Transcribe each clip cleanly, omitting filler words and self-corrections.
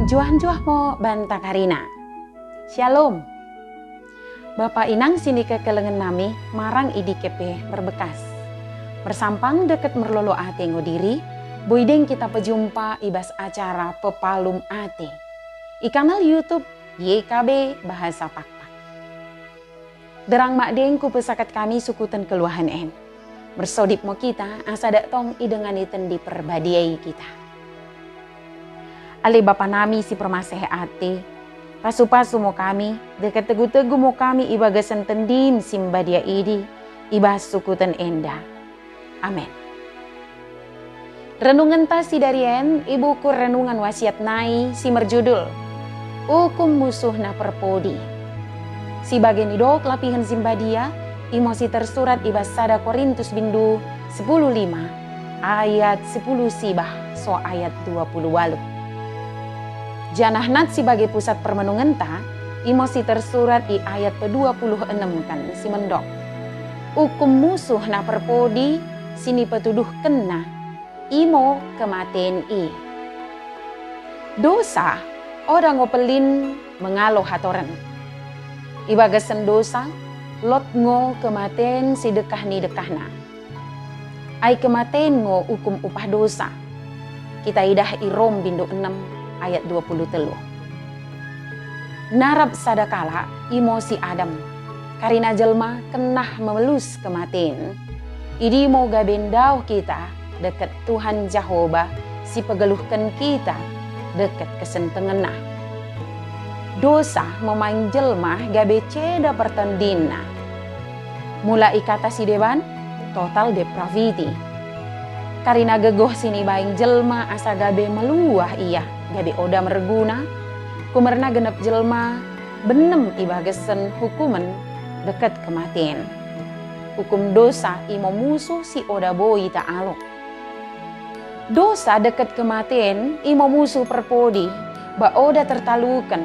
Juah-juah mo banta Karina. Shalom. Bapak inang sini kekelengan nami marang idikepe berbekas. Bersampang deket merlolo ate ngodiri, boideng kita pejumpa ibas acara pepalum ate. I kanal YouTube YKB Bahasa Pakpak. Derang makdeng ku pesakat kami sukutan keluahan en. Bersodip mo kita asa datong idengan iten di perbadiai kita. Ali bapa nami si permaseh ate, pasu-pasu mo kami, dekat tegu-tegu mo kami ibagasan tendim simbadia idi, ibas sukutan enda. Amin. Renungan tasi darien, ibuku renungan wasiat nai si merjudul, Hukum musuh na perpodi. Si bagian idok lapihan simbadia, imosi tersurat ibas sada Korintus bindu 10:5, ayat 10 sibah so ayat 28. Janah nat sebagai pusat permenungan ta, imosi tersurat i ayat ke-26 kan si mendok. Hukum musuh na perpodi, sini petuduh kena, imo kematen i. Dosa, orang ngopelin mengalo hatoran. Ibagasan dosa, lot ngo kematen si dekah ni dekahna. Ai kematen ngo hukum upah dosa. Kita idah i Rom bindu 6 ayat 23. Narap sadakala imosi Adam, karina jelma kenah memelus kematen. Idi mo gabendau kita dekat Tuhan Jehovah si pegeluhkan kita dekat kesentengenah. Dosa memain jelma gabe ceda pertandina. Mula ikata si deban total depravity. Karina gegoh sini baing jelma asa gabe meluah iya gabe oda merguna, kumerna genep jelma benem ibagesen hukuman dekat kematian. Hukum dosa imo musuh si oda boi ta'alo. Dosa dekat kematian imo musuh perpodi ba oda tertalukan.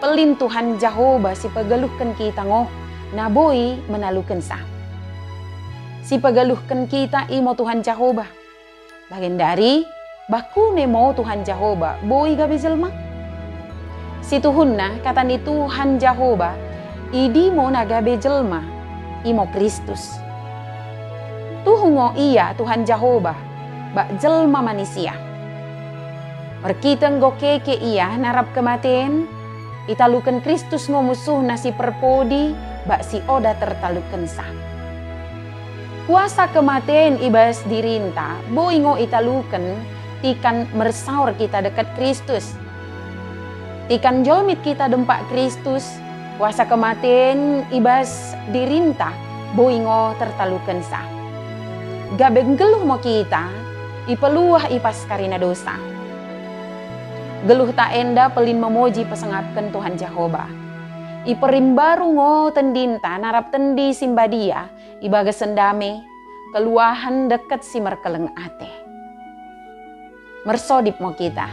Pelin Tuhan Jehovah si pegeluhkan kita ngoh na boi menalukan sa. Si pegeluhkan kita imo Tuhan Jehovah. Bagian dari baku nemo Tuhan Jehovah boi gabe jelma. Si Tuhunna kata ni Tuhan Jehovah idi mo na gabe jelma imo Kristus. Tuhungo iya Tuhan Jehovah bak jelma manusia. Perkiteng go keke iya narap kematen italukan Kristus ngo musuh nasi perpodi bak si oda tertalukan sa. Kuasa kematen ibas dirinta boi ngo italukan tikan mersaur kita dekat Kristus. Tikan jolmit kita dempak Kristus, kuasa kematen ibas dirintah, boingo tertalukan sa. Gabeng geluh mo kita, ipeluah ipas karina dosa. Geluh tak enda pelin memuji pesengapkan Tuhan Jehovah. Iperimbaru ngo tendinta narap tendi simbadia, ibaga sendame, keluahan dekat si merkeleng ate. Mersodip mo kita.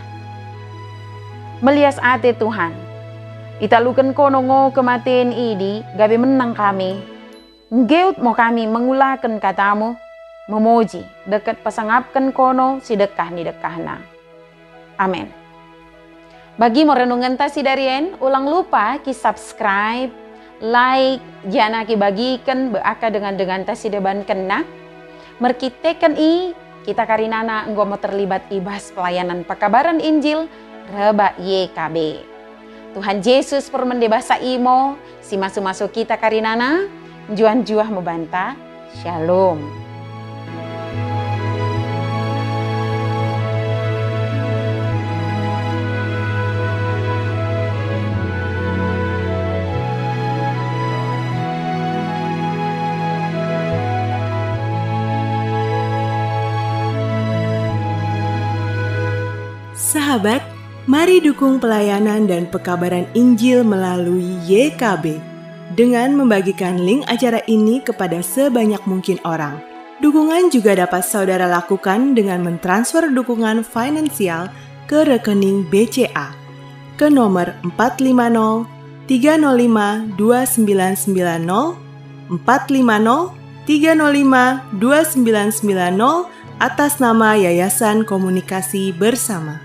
Melias ate Tuhan. Italukan kono ngo kematen idi, gabe menang kami. Ngeut mo kami mengulakan katamu, memuji, dekat pasangapkan kono si dekah ni dekahna. Amin. Bagi mo renungan tasi darien, ulang lupa ki subscribe, like, jana ki bagikan beaka dengan tasi deban kena. Merkitekan kita karinana enggo mau terlibat ibas pelayanan pekabaran Injil reba YKB. Tuhan Yesus permendebasa imo, si masuk-masuk kita karinana, juan-juah membanta. Shalom. Sahabat, mari dukung pelayanan dan pekabaran Injil melalui YKB dengan membagikan link acara ini kepada sebanyak mungkin orang. Dukungan juga dapat saudara lakukan dengan mentransfer dukungan finansial ke rekening BCA ke nomor 450 305 2990 450 305 2990 atas nama Yayasan Komunikasi Bersama.